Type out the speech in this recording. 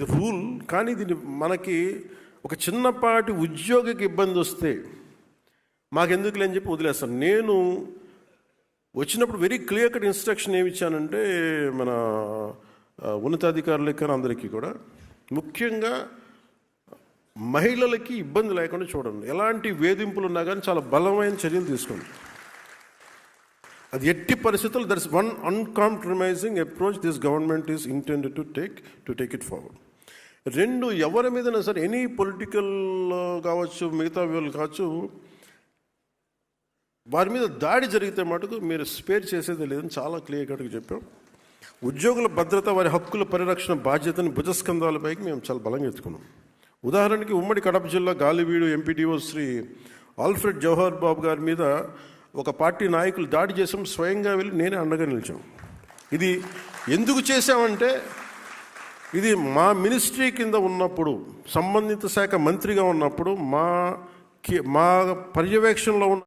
ఇది రూల్. కానీ దీన్ని మనకి ఒక చిన్నపాటి ఉద్యోగికి ఇబ్బంది వస్తే మాకెందుకులే అని చెప్పి వదిలేస్తాను. నేను వచ్చినప్పుడు వెరీ క్లియర్ కట్ ఇన్స్ట్రక్షన్ ఏమి ఇచ్చానంటే మన ఉన్నతాధికారులకి అందరికీ కూడా, ముఖ్యంగా మహిళలకి ఇబ్బంది లేకుండా చూడండి. ఎలాంటి వేధింపులు ఉన్నా కానీ చాలా బలమైన చర్యలు తీసుకోండి. అది ఎట్టి పరిస్థితుల్లో there is one uncompromising approach this government is intended to take it forward. రెండు, ఎవరి మీదైనా సరే ఎనీ పొలిటికల్ కావచ్చు, మిగతా వాళ్ళు కావచ్చు, వారి మీద దాడి జరిగితే మటుకు మీరు స్పేర్ చేసేది లేదని చాలా క్లియర్ కట్గా చెప్పాం. ఉద్యోగుల భద్రత, వారి హక్కుల పరిరక్షణ బాధ్యతని భుజస్కంధాలపైకి మేము చాలా బలంగా ఎత్తుకున్నాం. ఉదాహరణకి ఉమ్మడి కడప జిల్లా గాలివీడు ఎంపీడీఓ శ్రీ ఆల్ఫ్రెడ్ జవహర్ బాబు గారి మీద ఒక పార్టీ నాయకులు దాడి చేసాం. స్వయంగా వెళ్ళి నేనే అండగా నిలిచాం. ఇది ఎందుకు చేశామంటే, ఇది మా మినిస్ట్రీ కింద ఉన్నప్పుడు, సంబంధిత శాఖ మంత్రిగా ఉన్నప్పుడు మా పర్యవేక్షణలో ఉన్న